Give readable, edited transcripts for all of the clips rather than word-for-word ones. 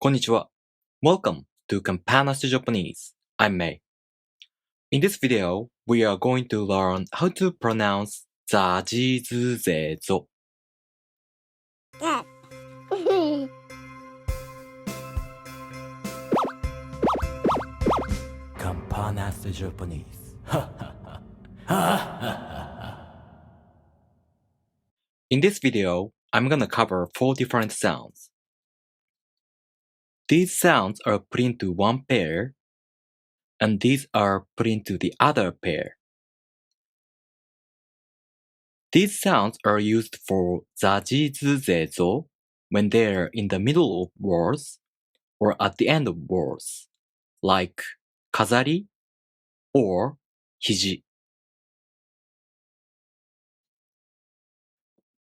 こんにちは。Welcome to consonants Japanese. I'm May. In this video, we are going to learn how to pronounce ザジズゼゾ. Consonants Japanese. In this video, I'm gonna cover 4 different sounds. These sounds are put into one pair, and these are put into the other pair. These sounds are used for ザジズゼゾ when they're in the middle of words or at the end of words, like 飾り or 肘.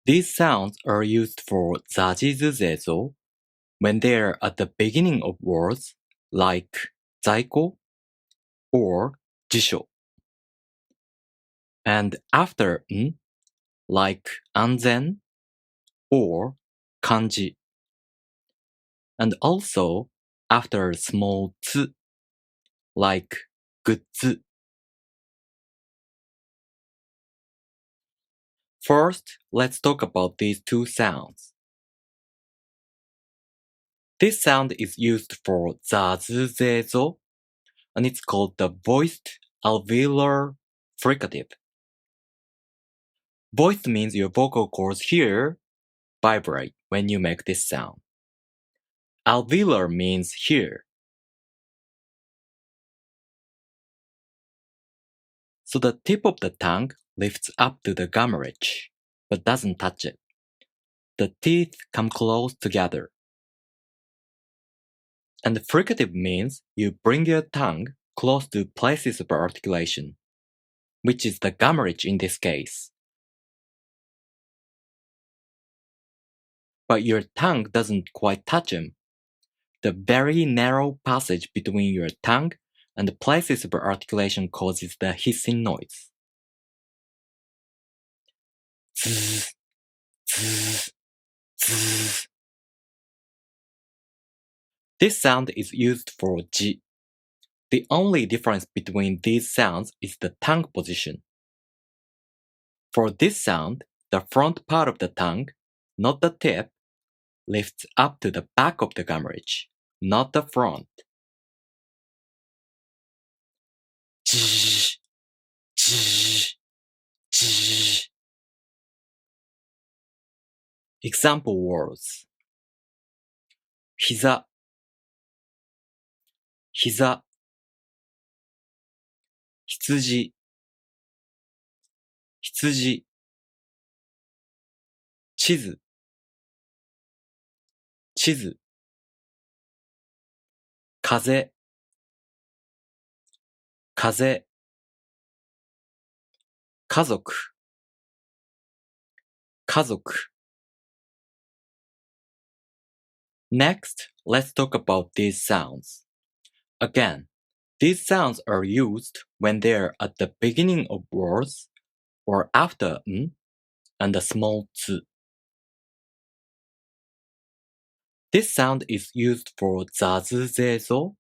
These sounds are used for ザジズゼゾ when they're at the beginning of words, like 在庫 or 辞書, and after ん like 安全 or 漢字, and also after small つ like グッズ. First, let's talk about these two sounds. This sound is used for ザズゼゾ and it's called the voiced alveolar fricative. Voiced means your vocal cords here vibrate when you make this sound. Alveolar means here. So the tip of the tongue lifts up to the gum ridge, but doesn't touch it. The teeth come close together. And fricative means you bring your tongue close to places of articulation, which is the gum ridge in this case. But your tongue doesn't quite touch them. The very narrow passage between your tongue and the places of articulation causes the hissing noise. Zzz, zzz, zzz. This sound is used for じ. The only difference between these sounds is the tongue position. For this sound, the front part of the tongue, not the tip, lifts up to the back of the gum ridge, not the front. Zzz, zzz, zzz. Example words. 膝 膝 羊 羊 地図 地図 風 風 家族 家族. Next, let's talk about these sounds. Again, these sounds are used when they're at the beginning of words or after ん and a small つ. This sound is used for ザズゼゾ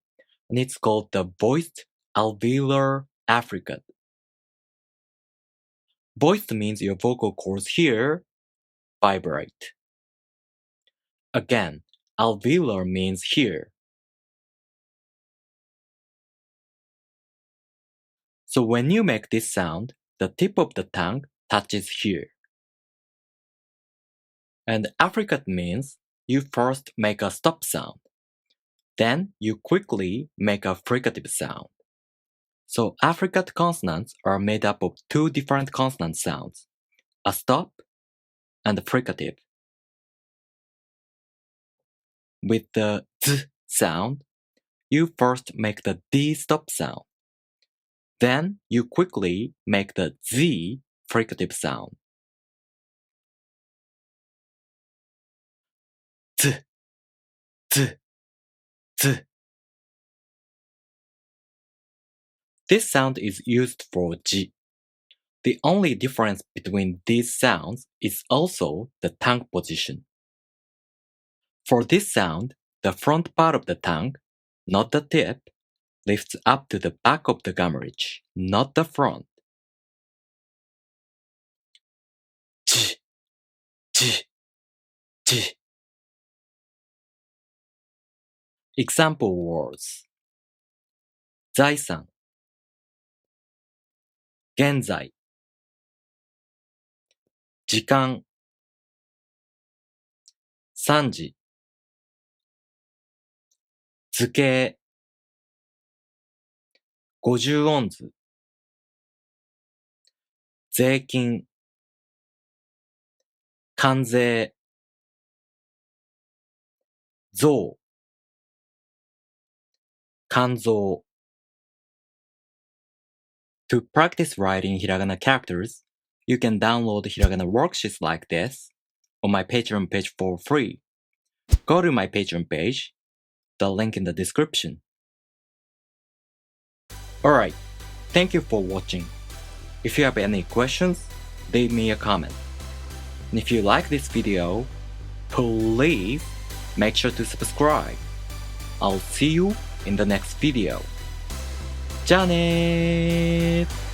and it's called the voiced alveolar affricate. Voiced means your vocal cords here vibrate. Again, alveolar means here. So when you make this sound, the tip of the tongue touches here. And affricate means you first make a stop sound. Then you quickly make a fricative sound. So affricate consonants are made up of 2 different consonant sounds, a stop and a fricative. With the z sound, you first make the d stop sound. Then you quickly make the z fricative sound. Z, z, z. This sound is used for じ. The only difference between these sounds is also the tongue position. For this sound, the front part of the tongue, not the tip, lifts up to the back of the gum ridge, not the front. J, j, j. Example words. 財産、現在、時間、3時、図形、50音図、税金、関税、増、肝臓。To practice writing hiragana characters, you can download hiragana worksheets like this on my Patreon page for free. Go to my Patreon page, the link in the description. Alright, thank you for watching. If you have any questions, leave me a comment. And if you like this video, please make sure to subscribe. I'll see you in the next video. じゃあねー。